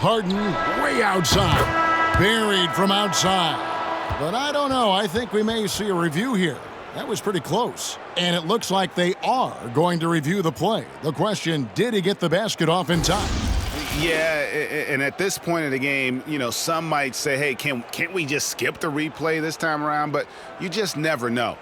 Harden way outside. Buried from outside. But I don't know. I think we may see a review here. That was pretty close. And it looks like they are going to review the play. The question, did he get the basket off in time? Yeah, and at this point in the game, you know, some might say, hey, can't we just skip the replay this time around? But you just never know.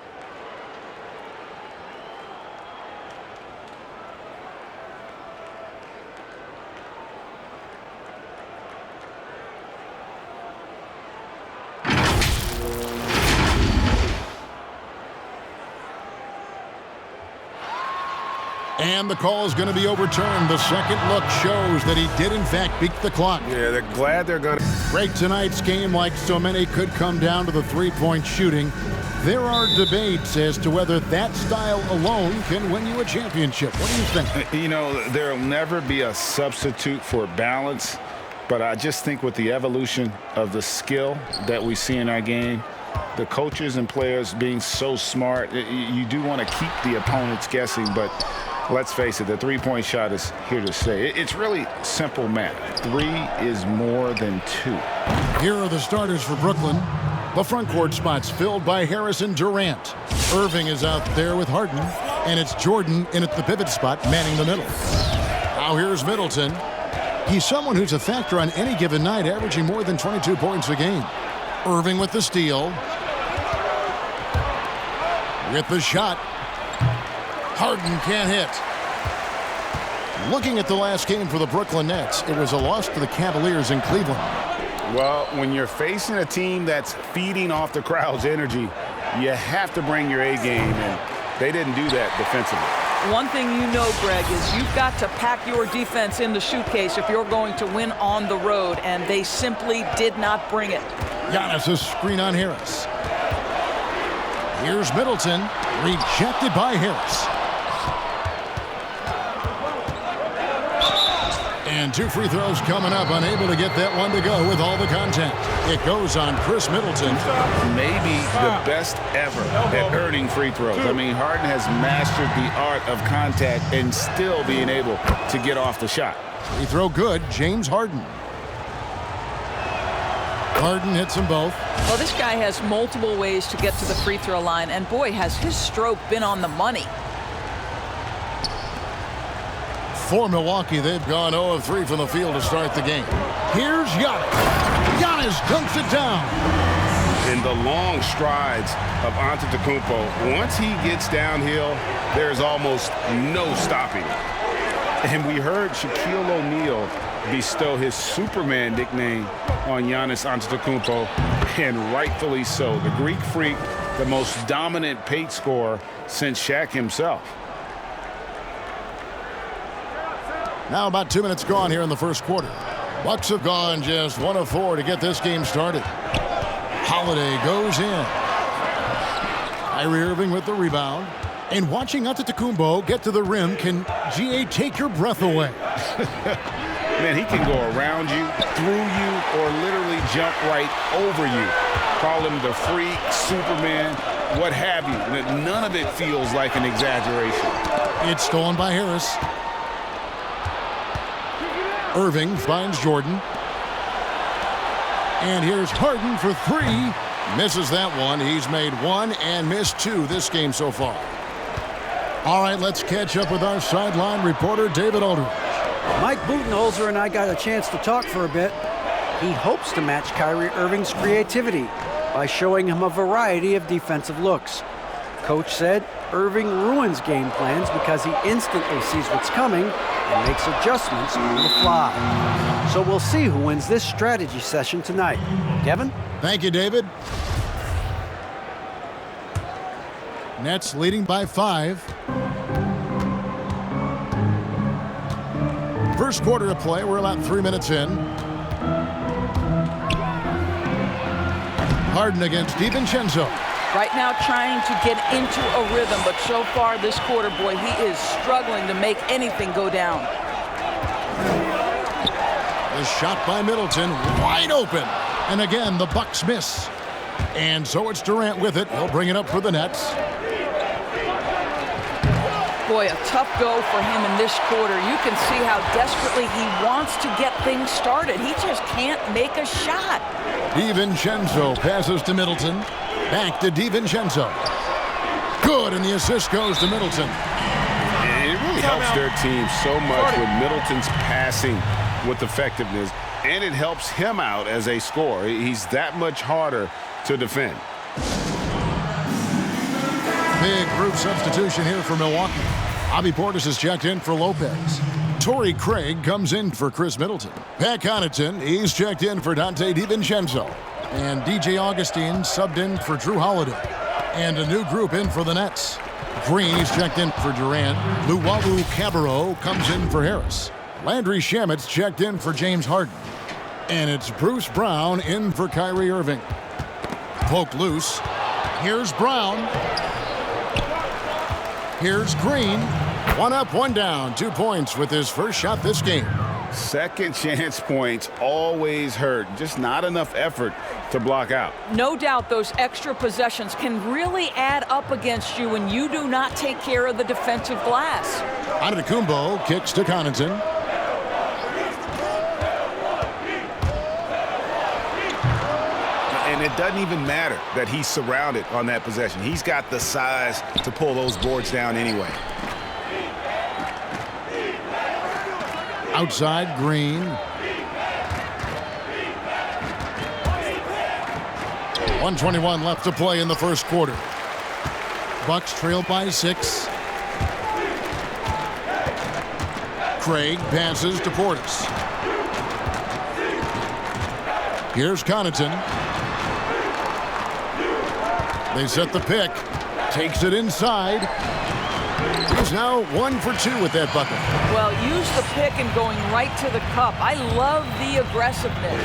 And the call is going to be overturned. The second look shows that he did, in fact, beat the clock. Yeah, they're glad they're going to. Break tonight's game, like so many, could come down to the three-point shooting. There are debates as to whether that style alone can win you a championship. What do you think? You know, there'll never be a substitute for balance, but I just think with the evolution of the skill that we see in our game, the coaches and players being so smart, you do want to keep the opponents guessing, but let's face it, the three-point shot is here to stay. It's really simple math. 3 is more than 2. Here are the starters for Brooklyn. The front court spots filled by Harris and Durant. Irving is out there with Harden, and it's Jordan in at the pivot spot, manning the middle. Now here's Middleton. He's someone who's a factor on any given night, averaging more than 22 points a game. Irving with the steal. With the shot. Harden can't hit. Looking at the last game for the Brooklyn Nets, it was a loss to the Cavaliers in Cleveland. Well, when you're facing a team that's feeding off the crowd's energy, you have to bring your A game, and they didn't do that defensively. One thing you know, Greg, is you've got to pack your defense in the suitcase if you're going to win on the road, and they simply did not bring it. Giannis, a screen on Harris. Here's Middleton, rejected by Harris. And 2 free throws coming up, unable to get that one to go with all the contact. It goes on Chris Middleton. Maybe the best ever at earning free throws. I mean, Harden has mastered the art of contact and still being able to get off the shot. Free throw good, James Harden. Harden hits them both. Well, this guy has multiple ways to get to the free throw line, and boy, has his stroke been on the money. For Milwaukee, they've gone 0 of 3 from the field to start the game. Here's Giannis. Giannis dunks it down. In the long strides of Antetokounmpo, once he gets downhill, there's almost no stopping it. And we heard Shaquille O'Neal bestow his Superman nickname on Giannis Antetokounmpo, and rightfully so. The Greek Freak, the most dominant paint scorer since Shaq himself. Now about 2 minutes gone here in the first quarter. Bucks have gone just 1 of 4 to get this game started. Holiday goes in. Kyrie Irving with the rebound. And watching Antetokounmpo get to the rim can, GA, take your breath away. Man, he can go around you, through you, or literally jump right over you. Call him the Freak, Superman, what have you. None of it feels like an exaggeration. It's stolen by Harris. Irving finds Jordan. And here's Harden for 3. Misses that one. He's made 1 and missed 2 this game so far. All right, let's catch up with our sideline reporter, David Aldridge. Mike Budenholzer and I got a chance to talk for a bit. He hopes to match Kyrie Irving's creativity by showing him a variety of defensive looks. Coach said Irving ruins game plans because he instantly sees what's coming and makes adjustments on the fly. So we'll see who wins this strategy session tonight. Kevin? Thank you, David. Nets leading by 5. First quarter of play, we're about 3 minutes in. Harden against DiVincenzo. Right now trying to get into a rhythm, but so far this quarter, boy, he is struggling to make anything go down. The shot by Middleton, wide open. And again, the Bucks miss. And so it's Durant with it. He'll bring it up for the Nets. Boy, a tough go for him in this quarter. You can see how desperately he wants to get things started. He just can't make a shot. DiVincenzo passes to Middleton. Back to DiVincenzo. Good, and the assist goes to Middleton. And it really helps their team so much with Middleton's passing with effectiveness, and it helps him out as a scorer. He's that much harder to defend. Big group substitution here for Milwaukee. Bobby Portis is checked in for Lopez. Torrey Craig comes in for Chris Middleton. Pat Connaughton, he's checked in for Dante DiVincenzo. And DJ Augustine subbed in for Drew Holiday. And a new group in for the Nets. Green, he's checked in for Durant. Luwawu Cabarrot comes in for Harris. Landry Shamet's checked in for James Harden. And it's Bruce Brown in for Kyrie Irving. Poke loose. Here's Brown. Here's Green. One up, one down. 2 points with his first shot this game. Second chance points always hurt. Just not enough effort to block out. No doubt those extra possessions can really add up against you when you do not take care of the defensive glass. Antetokounmpo kicks to Connaughton. And it doesn't even matter that he's surrounded on that possession. He's got the size to pull those boards down anyway. Outside, Green. 1:21 left to play in the first quarter. Bucks trail by 6. Craig passes to Portis. Here's Connaughton. They set the pick. Takes it inside. He's now 1 for 2 with that bucket. Well, use the pick and going right to the cup. I love the aggressiveness.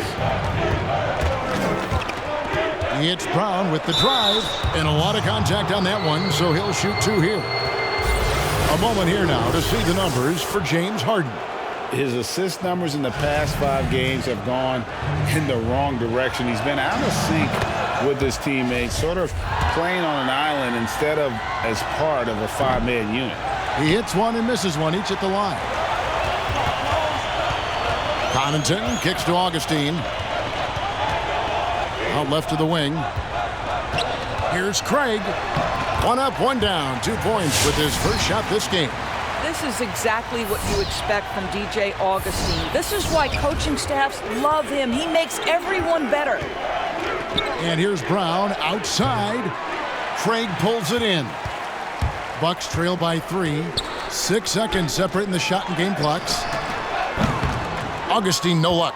It's Brown with the drive, and a lot of contact on that one, so he'll shoot 2 here. A moment here now to see the numbers for James Harden. His assist numbers in the past 5 games have gone in the wrong direction. He's been out of sync with his teammates, sort of playing on an island instead of as part of a 5-man unit. He hits one and misses one, each at the line. Connaughton kicks to Augustine. Out left to the wing. Here's Craig. 1 up, 1 down. 2 points with his first shot this game. This is exactly what you expect from DJ Augustine. This is why coaching staffs love him. He makes everyone better. And here's Brown outside. Craig pulls it in. Bucks trail by 3. 6 seconds separating the shot and game clocks. Augustine, no luck.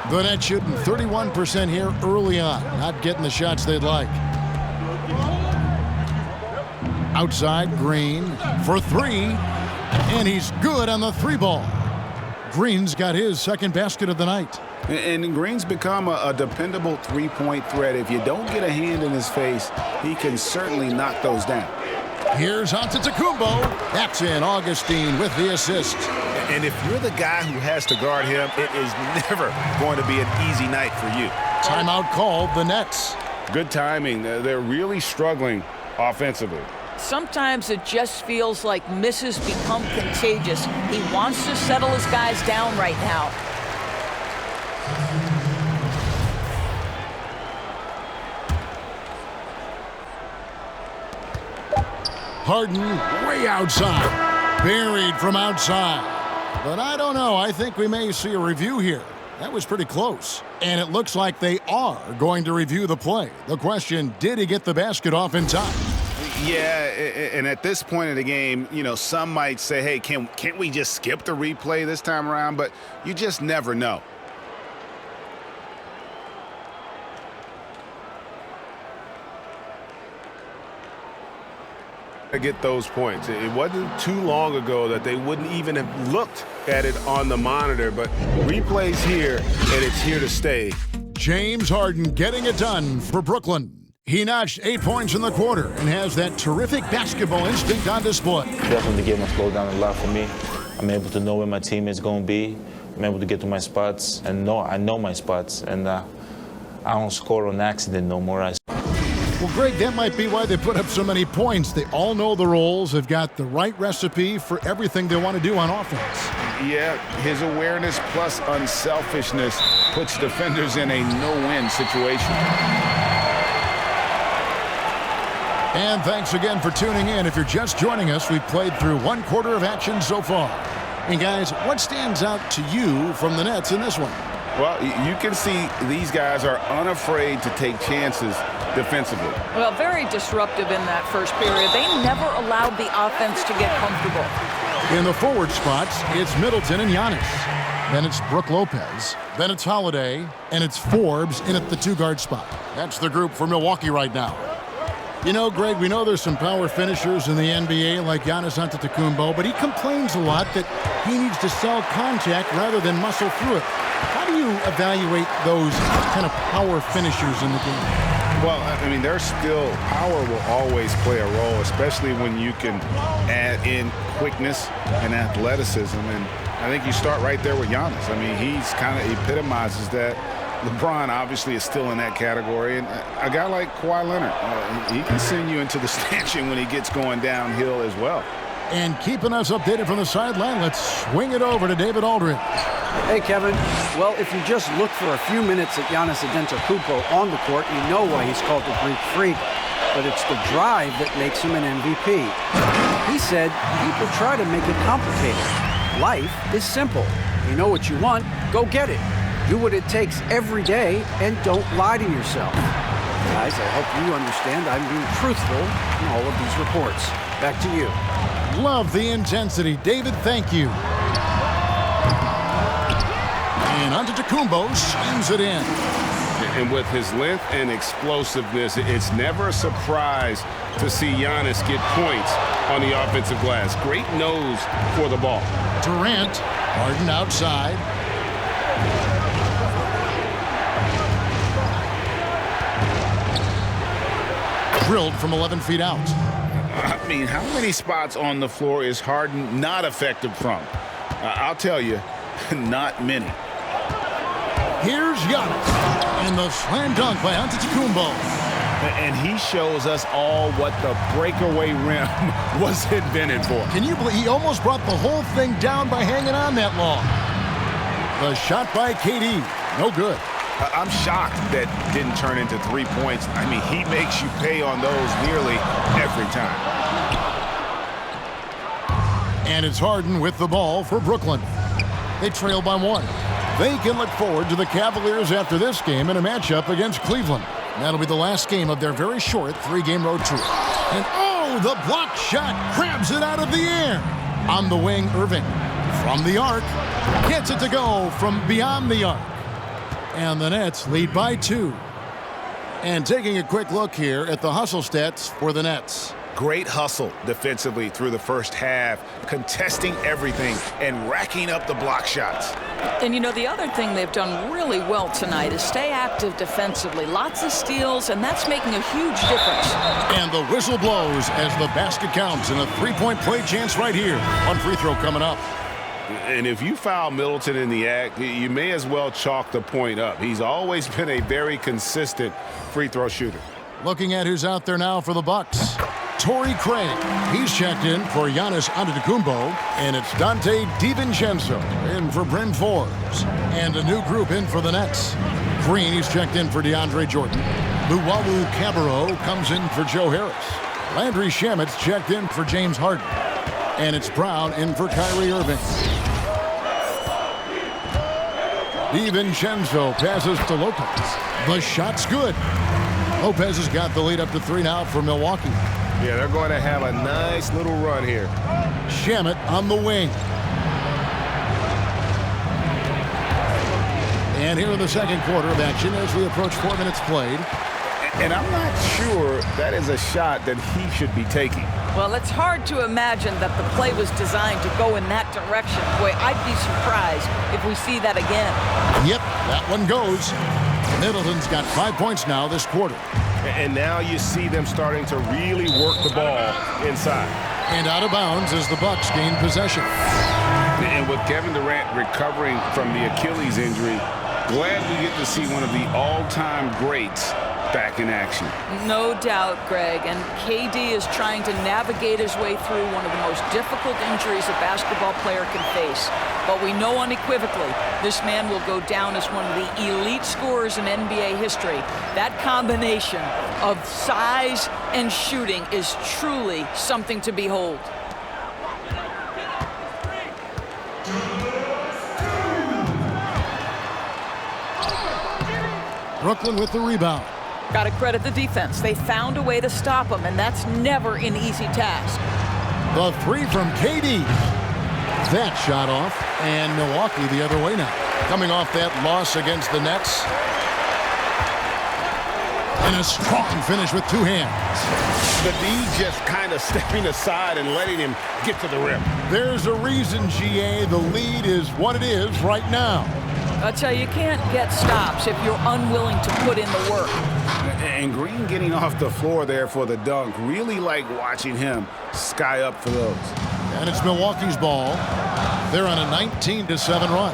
The Nets shooting 31% here early on. Not getting the shots they'd like. Outside, Green for 3. And he's good on the 3 ball. Green's got his second basket of the night. And Green's become a dependable 3-point threat. If you don't get a hand in his face, he can certainly knock those down. Here's Antetokounmpo. That's in. Augustine with the assist. And if you're the guy who has to guard him, it is never going to be an easy night for you. Timeout called, the Nets. Good timing. They're really struggling offensively. Sometimes it just feels like misses become contagious. He wants to settle his guys down right now. Harden way outside. Buried from outside. But I don't know. I think we may see a review here. That was pretty close. And it looks like they are going to review the play. The question, did he get the basket off in time? Yeah, and at this point in the game, you know, some might say, hey, can't we just skip the replay this time around? But you just never know. To get those points. It wasn't too long ago that they wouldn't even have looked at it on the monitor, but replays here, and it's here to stay. James Harden getting it done for Brooklyn. He notched 8 points in the quarter and has that terrific basketball instinct on display. Definitely the game has slowed down a lot for me. I'm able to know where my team is going to be. I'm able to get to my spots and I know my spots, and I don't score on accident no more. Well, Greg, that might be why they put up so many points. They all know the roles. They've got the right recipe for everything they want to do on offense. Yeah, his awareness plus unselfishness puts defenders in a no-win situation. And thanks again for tuning in. If you're just joining us, we've played through one quarter of action so far. And guys, what stands out to you from the Nets in this one? Well, you can see these guys are unafraid to take chances defensively. Well, very disruptive in that first period. They never allowed the offense to get comfortable. In the forward spots, it's Middleton and Giannis. Then it's Brook Lopez. Then it's Holiday. And it's Forbes in at the two-guard spot. That's the group for Milwaukee right now. You know, Greg, we know there's some power finishers in the NBA like Giannis Antetokounmpo, but he complains a lot that he needs to sell contact rather than muscle through it. How do you evaluate those kind of power finishers in the game? Well, I mean, there's still power will always play a role, especially when you can add in quickness and athleticism. And I think you start right there with Giannis. I mean, he's kind of epitomizes that. LeBron obviously is still in that category, and a guy like Kawhi Leonard, he can send you into the stanchion when he gets going downhill as well. And keeping us updated from the sideline, let's swing it over to David Aldridge. Hey, Kevin. Well, if you just look for a few minutes at Giannis Antetokounmpo on the court, you know why he's called the Greek Freak. But it's the drive that makes him an MVP. He said people try to make it complicated. Life is simple. You know what you want, go get it. Do what it takes every day and don't lie to yourself. Guys, I hope you understand I'm being truthful in all of these reports. Back to you. Love the intensity. David, thank you. And Antetokounmpo slams it in. And with his length and explosiveness, it's never a surprise to see Giannis get points on the offensive glass. Great nose for the ball. Durant, Harden outside. Drilled from 11 feet out. I mean, how many spots on the floor is Harden not effective from? I'll tell you, not many. Here's Giannis. And the slam dunk by Antetokounmpo. And he shows us all what the breakaway rim was invented for. Can you believe he almost brought the whole thing down by hanging on that long? The shot by KD. No good. I'm shocked that didn't turn into 3 points. I mean, he makes you pay on those nearly every time. And it's Harden with the ball for Brooklyn. They trail by 1. They can look forward to the Cavaliers after this game in a matchup against Cleveland. That'll be the last game of their very short 3-game road trip. And oh, the block shot grabs it out of the air. On the wing, Irving. From the arc, gets it to go from beyond the arc. And the Nets lead by 2. And taking a quick look here at the hustle stats for the Nets. Great hustle defensively through the first half, contesting everything and racking up the block shots. And you know, the other thing they've done really well tonight is stay active defensively. Lots of steals, and that's making a huge difference. And the whistle blows as the basket counts, and a 3-point play chance right here. One free throw coming up. And if you foul Middleton in the act, you may as well chalk the point up. He's always been a very consistent free throw shooter. Looking at who's out there now for the Bucks. Torrey Craig. He's checked in for Giannis Antetokounmpo, and it's Dante DiVincenzo in for Bryn Forbes. And a new group in for the Nets. Green, he's checked in for DeAndre Jordan. Luwawu Cabarrot comes in for Joe Harris. Landry Shamet's checked in for James Harden. And it's Brown in for Kyrie Irving. DiVincenzo passes to Lopez. The shot's good. Lopez has got the lead up to 3 now for Milwaukee. Yeah, they're going to have a nice little run here. Shamet on the wing. And here in the second quarter of action as we approach 4 minutes played. And I'm not sure that is a shot that he should be taking. Well, it's hard to imagine that the play was designed to go in that direction. Boy, I'd be surprised if we see that again. Yep, that one goes. Middleton's got 5 points now this quarter. And now you see them starting to really work the ball inside. And out of bounds as the Bucks gain possession. And with Kevin Durant recovering from the Achilles injury, glad we get to see one of the all-time greats back in action. No doubt, Greg. And KD is trying to navigate his way through one of the most difficult injuries a basketball player can face. But we know unequivocally this man will go down as one of the elite scorers in NBA history. That combination of size and shooting is truly something to behold. Brooklyn with the rebound. Got to credit the defense. They found a way to stop him, and that's never an easy task. The three from KD. That shot off, and Milwaukee the other way now. Coming off that loss against the Nets. And a strong finish with two hands. The D just kind of stepping aside and letting him get to the rim. There's a reason, GA, the lead is what it is right now. I tell you, you can't get stops if you're unwilling to put in the work. And Green getting off the floor there for the dunk. Really like watching him sky up for those. And it's Milwaukee's ball. They're on a 19-7 run.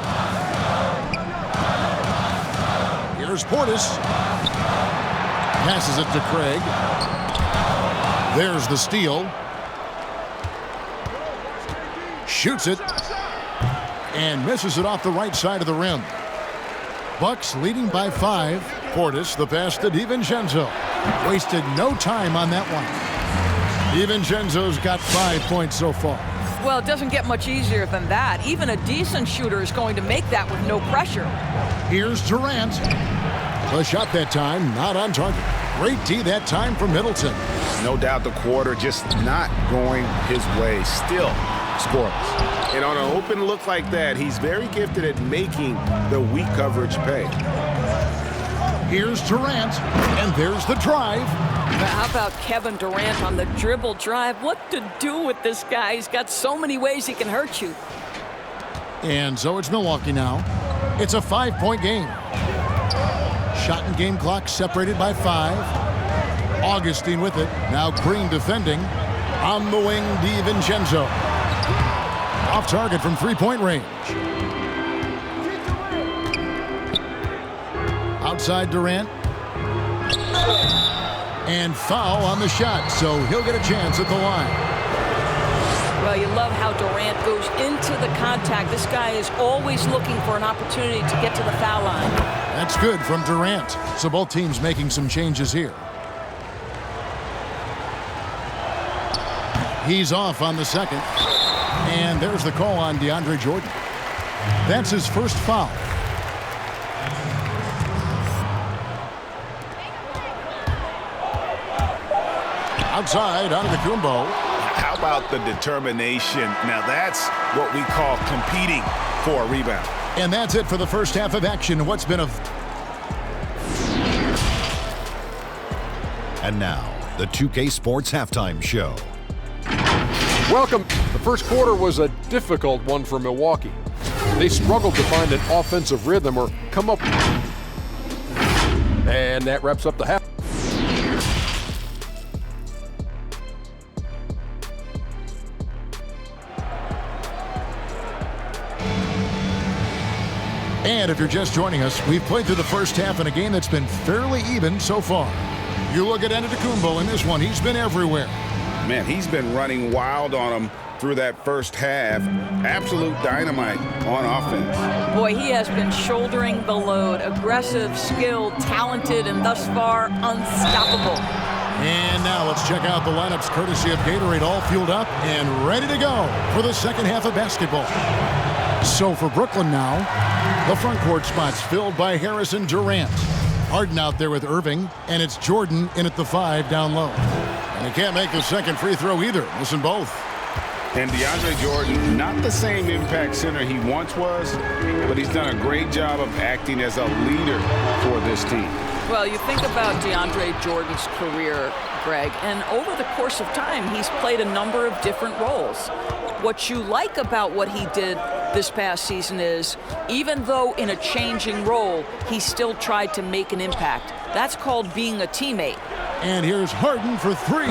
Here's Portis. Passes it to Craig. There's the steal. Shoots it. And misses it off the right side of the rim. Bucks leading by 5. Portis, the pass to DiVincenzo. Wasted no time on that one. DiVincenzo's got 5 points so far. Well, it doesn't get much easier than that. Even a decent shooter is going to make that with no pressure. Here's Durant. The shot that time, not on target. Great D that time from Middleton. No doubt the quarter just not going his way. Still scoreless. And on an open look like that, he's very gifted at making the weak coverage pay. Here's Durant, and there's the drive. Now, how about Kevin Durant on the dribble drive? What to do with this guy? He's got so many ways he can hurt you. And so it's Milwaukee now. It's a 5-point game. Shot and game clock separated by 5. Augustine with it. Now Green defending. On the wing, DiVincenzo. Off target from 3-point range. Outside Durant. And foul on the shot, so he'll get a chance at the line. Well, you love how Durant goes into the contact. This guy is always looking for an opportunity to get to the foul line. That's good from Durant. So both teams making some changes here. He's off on the second. And there's the call on DeAndre Jordan. That's his first foul. Outside, Antetokounmpo. How about the determination? Now that's what we call competing for a rebound. And that's it for the first half of action. What's been a... And now, the 2K Sports Halftime Show. Welcome. The first quarter was a difficult one for Milwaukee. They struggled to find an offensive rhythm or come up. And that wraps up the half. And if you're just joining us, we've played through the first half in a game that's been fairly even so far. You look at Antetokounmpo in this one, he's been everywhere. Man, he's been running wild on him through that first half. Absolute dynamite on offense. Boy, he has been shouldering the load. Aggressive, skilled, talented, and thus far unstoppable. And now let's check out the lineups courtesy of Gatorade, all fueled up and ready to go for the second half of basketball. So for Brooklyn now, the front court spots filled by Harris and Durant. Harden out there with Irving, and it's Jordan in at the 5 down low. And he can't make the second free throw either. Listen both. And DeAndre Jordan, not the same impact center he once was, but he's done a great job of acting as a leader for this team. Well, you think about DeAndre Jordan's career, Greg, and over the course of time, he's played a number of different roles. What you like about what he did this past season is, even though in a changing role, he still tried to make an impact. That's called being a teammate. And here's Harden for 3.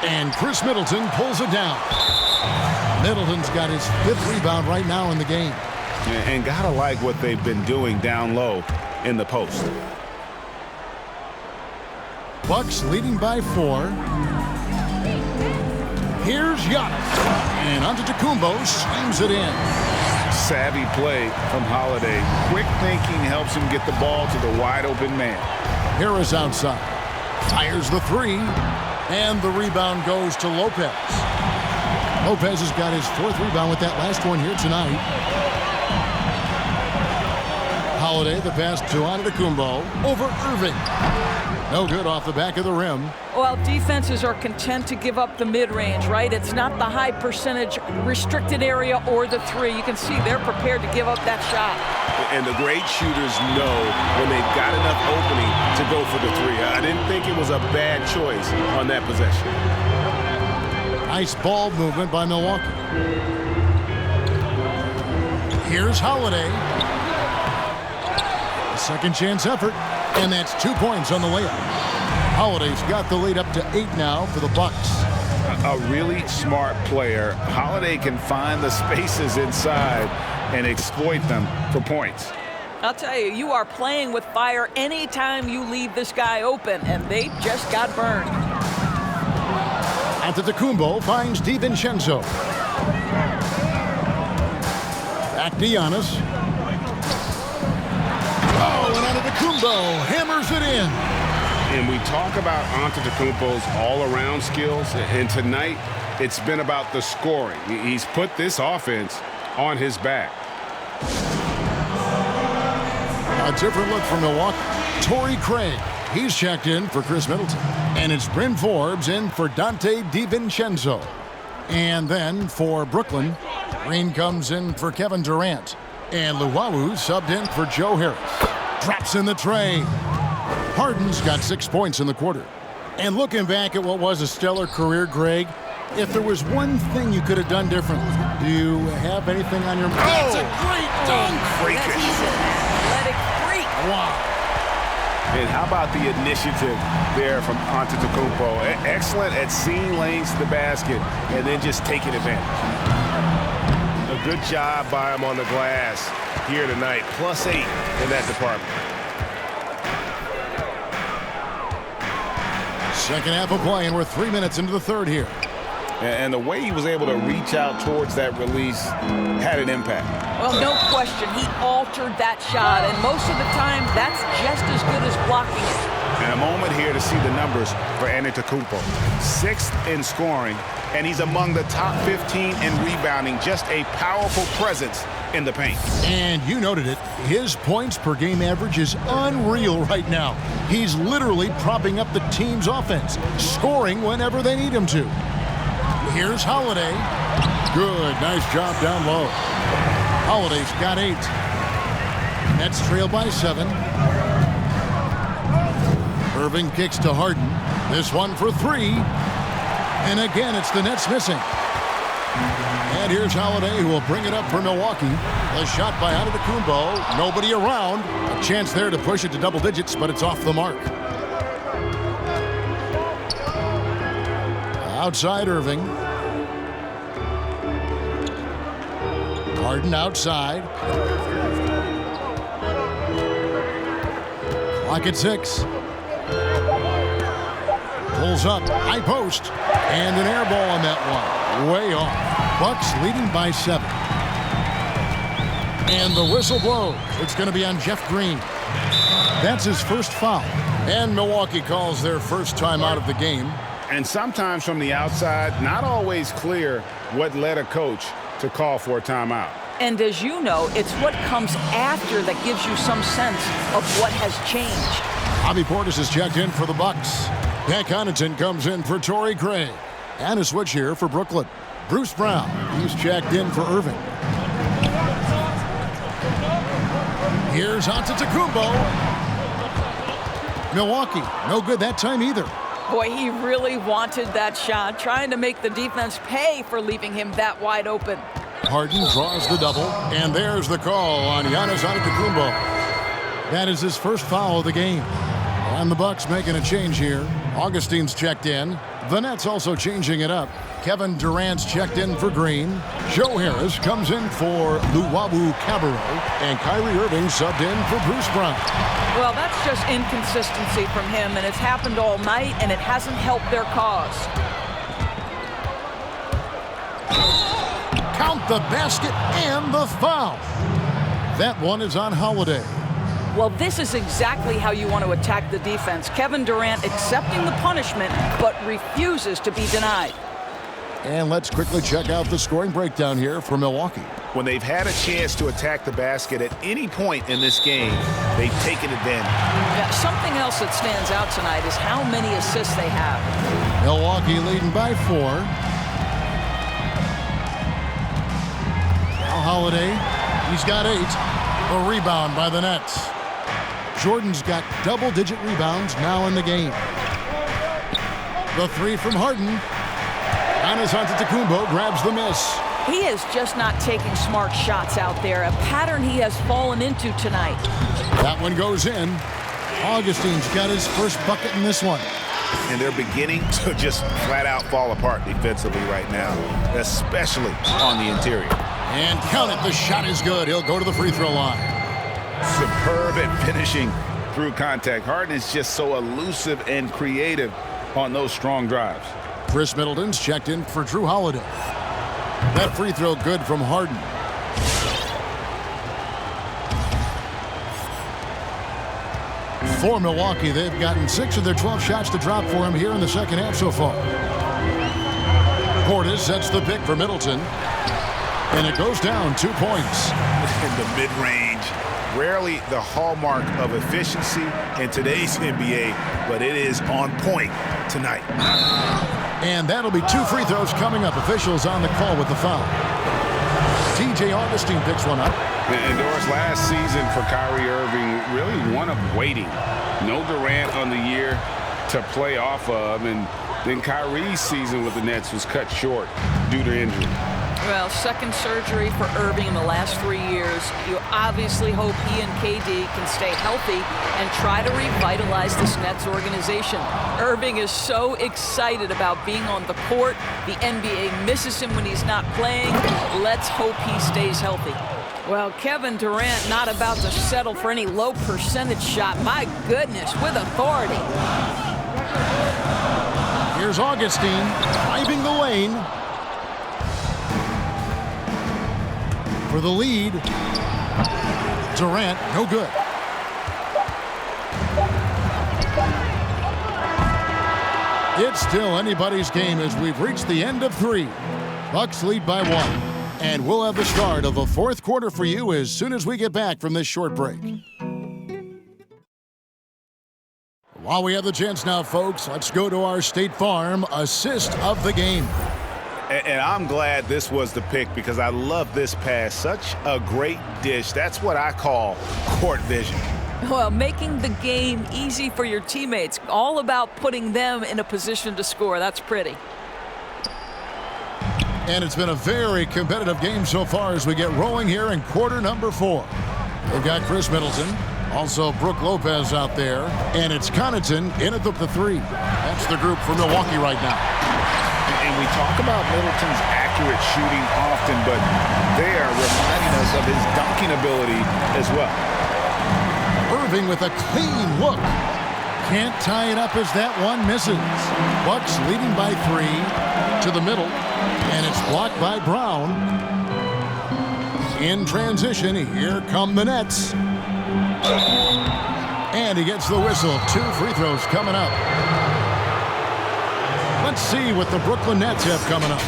And Chris Middleton pulls it down. Middleton's got his 5th rebound right now in the game. And gotta like what they've been doing down low in the post. Bucks leading by 4. Here's Giannis. And Antetokounmpo slams it in. Savvy play from Holiday. Quick thinking helps him get the ball to the wide open man. Harris outside. Fires the 3. And the rebound goes to Lopez. Lopez has got his 4th rebound with that last one here tonight. Holiday, the pass to Antetokounmpo over Irving. No good off the back of the rim. Well, defenses are content to give up the mid-range, right? It's not the high percentage restricted area or the 3. You can see they're prepared to give up that shot. And the great shooters know when they've got enough opening to go for the 3. I didn't think it was a bad choice on that possession. Nice ball movement by Milwaukee. Here's Holiday. Second chance effort, and that's 2 points on the layup. Holiday's got the lead up to 8 now for the Bucks. A really smart player. Holiday can find the spaces inside and exploit them for points. I'll tell you, you are playing with fire anytime you leave this guy open, and they just got burned. Antetokounmpo finds DiVincenzo. Back to Giannis. Oh, and Antetokounmpo hammers it in. And we talk about Antetokounmpo's all-around skills, and tonight it's been about the scoring. He's put this offense on his back. A different look from Milwaukee. Torrey Craig. He's checked in for Chris Middleton. And it's Bryn Forbes in for Dante DiVincenzo. And then for Brooklyn, Green comes in for Kevin Durant. And Luwawu subbed in for Joe Harris. Drops in the tray. Harden's got 6 points in the quarter. And looking back at what was a stellar career, Greg, if there was one thing you could have done differently, do you have anything on your mind? That's a great dunk! Freakish. Athletic freak. Wow. And how about the initiative there from Antetokounmpo? Excellent at seeing lanes to the basket and then just taking advantage. A good job by him on the glass here tonight. +8 in that department. Second half of play, and we're 3 minutes into the third here. And the way he was able to reach out towards that release had an impact. Well, no question, he altered that shot, and most of the time, that's just as good as blocking it. And a moment here to see the numbers for Antetokounmpo. 6th in scoring, and he's among the top 15 in rebounding. Just a powerful presence in the paint. And you noted it, his points per game average is unreal right now. He's literally propping up the team's offense, scoring whenever they need him to. Here's Holiday. Good, nice job down low. Holiday's got 8. Nets trail by 7. Irving kicks to Harden. This one for 3. And again, it's the Nets missing. And here's Holiday, who will bring it up for Milwaukee. The shot by Antetokounmpo. Nobody around. A chance there to push it to double digits, but it's off the mark. Outside Irving. Harden outside. Clock at 6. Pulls up, high post, and an air ball on that one. Way off. Bucks leading by 7. And the whistle blows. It's going to be on Jeff Green. That's his first foul. And Milwaukee calls their first time out of the game. And sometimes from the outside, not always clear what led a coach to call for a timeout. And as you know, it's what comes after that gives you some sense of what has changed. Bobby Portis is checked in for the Bucks. Pat Connaughton comes in for Torrey Craig. And a switch here for Brooklyn. Bruce Brown, he's checked in for Irving. Here's Antetokounmpo. Milwaukee, no good that time either. Boy, he really wanted that shot, trying to make the defense pay for leaving him that wide open. Harden draws the double, and there's the call on Giannis Antetokounmpo. That is his first foul of the game. And the Bucks making a change here. Augustine's checked in. The Nets also changing it up. Kevin Durant's checked in for Green. Joe Harris comes in for Luwawu Cabarrot. And Kyrie Irving subbed in for Bruce Brown. Well, that's just inconsistency from him, and it's happened all night, and it hasn't helped their cause. Count the basket and the foul. That one is on Holiday. Well, this is exactly how you want to attack the defense. Kevin Durant accepting the punishment, but refuses to be denied. And let's quickly check out the scoring breakdown here for Milwaukee. When they've had a chance to attack the basket at any point in this game, they've taken advantage. Yeah, something else that stands out tonight is how many assists they have. Milwaukee leading by 4. Now Holiday, he's got 8. A rebound by the Nets. Jordan's got double-digit rebounds now in the game. The 3 from Harden. Giannis Antetokounmpo grabs the miss. He is just not taking smart shots out there, a pattern he has fallen into tonight. That one goes in. Augustine's got his first bucket in this one. And they're beginning to just flat-out fall apart defensively right now, especially on the interior. And count it, the shot is good. He'll go to the free throw line. Superb at finishing through contact. Harden is just so elusive and creative on those strong drives. Chris Middleton's checked in for Drew Holiday. That free throw good from Harden. For Milwaukee, they've gotten 6 of their 12 shots to drop for him here in the second half so far. Portis sets the pick for Middleton. And it goes down 2 points. In the mid-range, rarely the hallmark of efficiency in today's NBA, but it is on point tonight. And that'll be 2 free throws coming up. Officials on the call with the foul. TJ Augustine picks one up. And Doris, last season for Kyrie Irving, really one of waiting. No Durant on the year to play off of, and then Kyrie's season with the Nets was cut short due to injury. Well, second surgery for Irving in the last 3 years. You obviously hope he and KD can stay healthy and try to revitalize this Nets organization. Irving is so excited about being on the court. The NBA misses him when he's not playing. Let's hope he stays healthy. Well, Kevin Durant not about to settle for any low percentage shot. My goodness, with authority. Here's Augustine driving the lane. For the lead. Durant, no good. It's still anybody's game as we've reached the end of 3. Bucks lead by 1. And we'll have the start of the 4th quarter for you as soon as we get back from this short break. While we have the chance now, folks, let's go to our State Farm assist of the game. And I'm glad this was the pick because I love this pass. Such a great dish. That's what I call court vision. Well, making the game easy for your teammates. All about putting them in a position to score. That's pretty. And it's been a very competitive game so far as we get rolling here in quarter number 4. We've got Chris Middleton, also Brook Lopez out there, and it's Connaughton in at the 3. That's the group for Milwaukee right now. And we talk about Middleton's accurate shooting often, but they are reminding us of his dunking ability as well. Irving with a clean look. Can't tie it up as that one misses. Bucks leading by 3 to the middle, and it's blocked by Brown. In transition, here come the Nets. And he gets the whistle. 2 free throws coming up. Let's see what the Brooklyn Nets have coming up.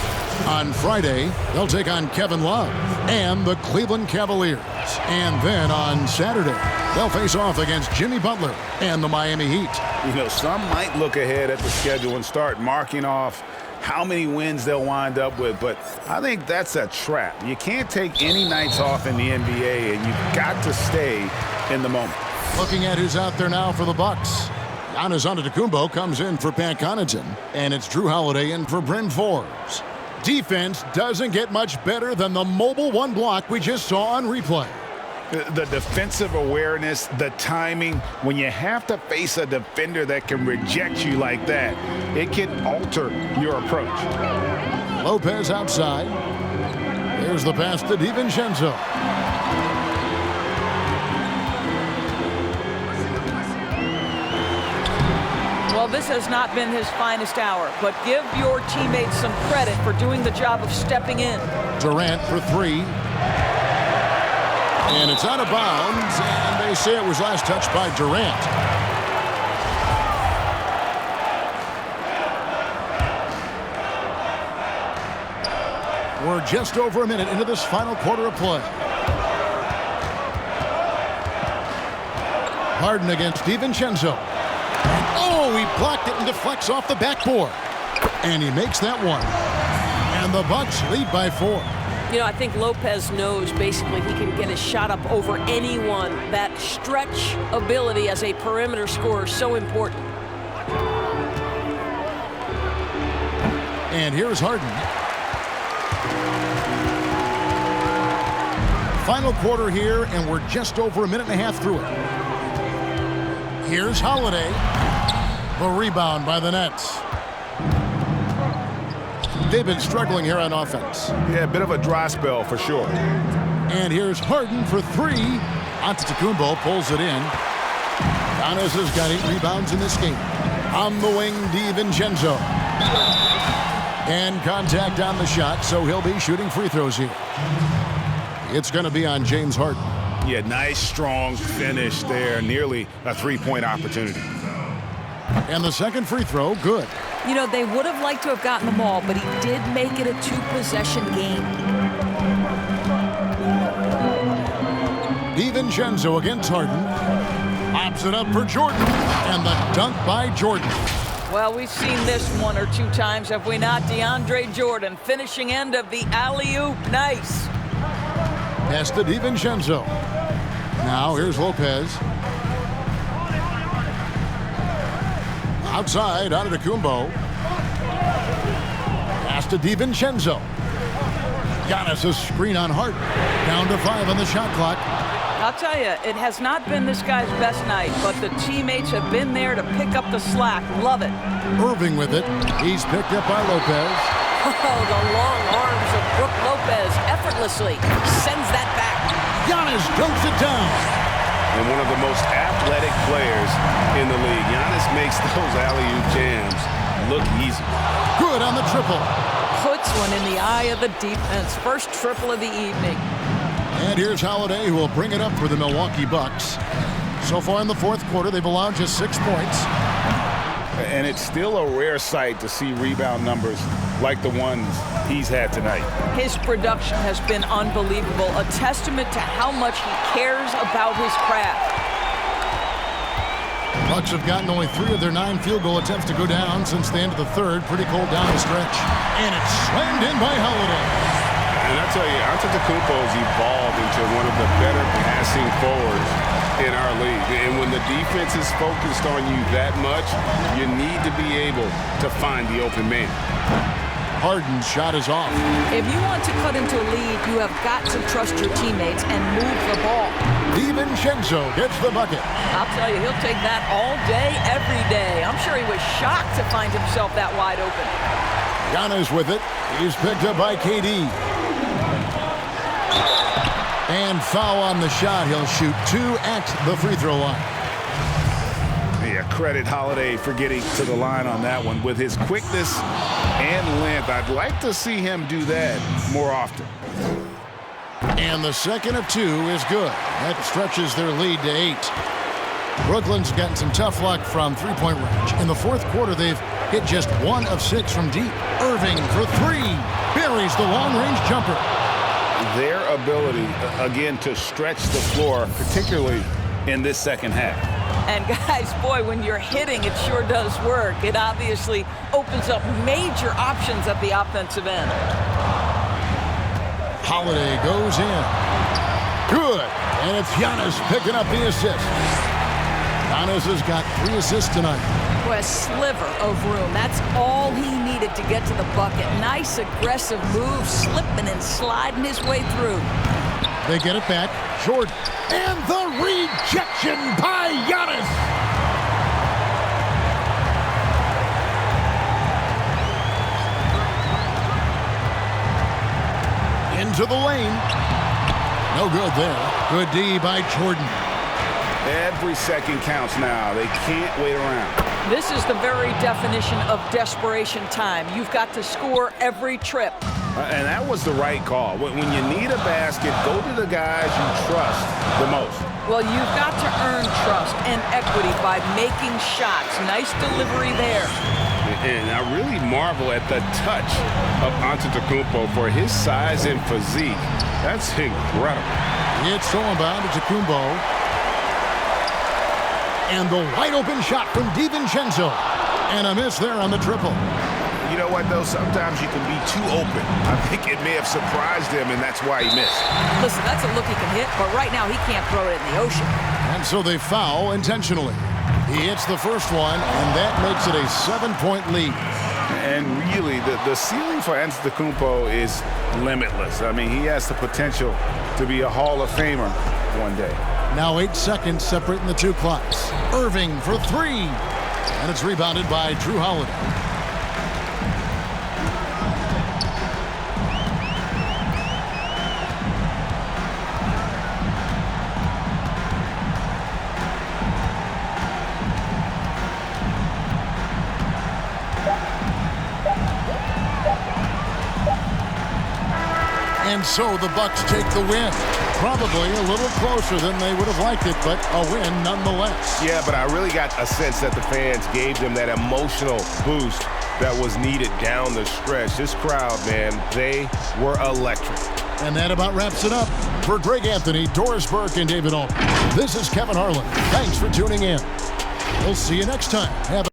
On Friday, they'll take on Kevin Love and the Cleveland Cavaliers. And then on Saturday, they'll face off against Jimmy Butler and the Miami Heat. You know, some might look ahead at the schedule and start marking off how many wins they'll wind up with, but I think that's a trap. You can't take any nights off in the NBA, and you've got to stay in the moment. Looking at who's out there now for the Bucks. Giannis Antetokounmpo comes in for Pat Connaughton, and it's Drew Holiday in for Bryn Forbes. Defense doesn't get much better than the mobile 1 block we just saw on replay. The defensive awareness, the timing, when you have to face a defender that can reject you like that, it can alter your approach. Lopez outside. There's the pass to DiVincenzo. this has not been his finest hour, but give your teammates some credit for doing the job of stepping in. Durant for three. And it's out of bounds, and they say it was last touched by Durant. We're just over a minute into this final quarter of play. Harden against DiVincenzo. Oh, he blocked it and deflects off the backboard. And he makes that one. And the Bucks lead by 4. You know, I think Lopez knows basically he can get his shot up over anyone. That stretch ability as a perimeter scorer is so important. And here's Harden. Final quarter here, and we're just over a minute and a half through it. Here's Holiday. The rebound by the Nets. They've been struggling here on offense. Yeah, a bit of a dry spell for sure. And here's Harden for three. Antetokounmpo pulls it in. Giannis has got 8 rebounds in this game. On the wing, DiVincenzo. And contact on the shot, so he'll be shooting free throws here. It's going to be on James Harden. Yeah, nice, strong finish there. Nearly a three-point opportunity. And the second free throw, good. You know, they would have liked to have gotten the ball, but he did make it a 2-possession game. DiVincenzo against Harden. Pops it up for Jordan. And the dunk by Jordan. Well, we've seen this 1 or 2 times, have we not? DeAndre Jordan, finishing end of the alley-oop. Nice. Pass to DiVincenzo. Now here's Lopez. Outside, Antetokounmpo. Pass to DiVincenzo. Giannis a screen on Harden. Down to 5 on the shot clock. I'll tell you, it has not been this guy's best night, but the teammates have been there to pick up the slack. Love it. Irving with it. He's picked up by Lopez. Oh, the long arms of Brook Lopez effortlessly sends that back. Giannis dunks it down. And one of the most athletic players in the league. Giannis makes those alley-oop jams look easy. Good on the triple. Puts one in the eye of the defense. First triple of the evening. And here's Holiday, who will bring it up for the Milwaukee Bucks. So far in the fourth quarter, they've allowed just 6 points. And it's still a rare sight to see rebound numbers like the ones he's had tonight. His production has been unbelievable, a testament to how much he cares about his craft. Bucks have gotten only 3 of their 9 field goal attempts to go down since the end of the third. Pretty cold down the stretch. And it's slammed in by Holiday. And I tell you, Antetokounmpo has evolved into one of the better passing forwards in our league. And when the defense is focused on you that much, you need to be able to find the open man. Harden's shot is off. If you want to cut into a lead, you have got to trust your teammates and move the ball. DiVincenzo gets the bucket. I'll tell you, he'll take that all day, every day. I'm sure he was shocked to find himself that wide open. Giannis with it. He's picked up by KD. And foul on the shot. He'll shoot 2 at the free throw line. Yeah, credit Holiday for getting to the line on that one. With his quickness and length, I'd like to see him do that more often. And the second of 2 is good. That stretches their lead to 8. Brooklyn's gotten some tough luck from three-point range. In the fourth quarter, they've hit just 1 of 6 from deep. Irving for 3. Buries the long-range jumper. Their ability, again, to stretch the floor, particularly in this second half. And guys, boy, when you're hitting, it sure does work. It obviously opens up major options at the offensive end. Holiday goes in. Good. And it's Giannis picking up the assist. Giannis has got 3 assists tonight. Boy, a sliver of room. That's all he needed to get to the bucket. Nice, aggressive move, slipping and sliding his way through. They get it back. Jordan. And the rejection by Giannis. Into the lane. No good there. Good D by Jordan. Every second counts now. They can't wait around. This is the very definition of desperation time. You've got to score every trip. And that was the right call. When you need a basket, go to the guys you trust the most. Well, you've got to earn trust and equity by making shots. Nice delivery there. And I really marvel at the touch of Antetokounmpo for his size and physique. That's incredible. It's thrown by Antetokounmpo. And the wide open shot from DiVincenzo. And a miss there on the triple. You know what, though? Sometimes you can be too open. I think it may have surprised him, and that's why he missed. Listen, that's a look he can hit, but right now he can't throw it in the ocean. And so they foul intentionally. He hits the first one, and that makes it a 7-point lead. And really, the ceiling for Antetokounmpo is limitless. I mean, he has the potential to be a Hall of Famer one day. Now 8 seconds separating the two clocks. Irving for three. And it's rebounded by Drew Holiday. And so the Bucks take the win. Probably a little closer than they would have liked it, but a win nonetheless. Yeah, but I really got a sense that the fans gave them that emotional boost that was needed down the stretch. This crowd, man, they were electric. And that about wraps it up. For Greg Anthony, Doris Burke, and David Altman, this is Kevin Harlan. Thanks for tuning in. We'll see you next time. Have a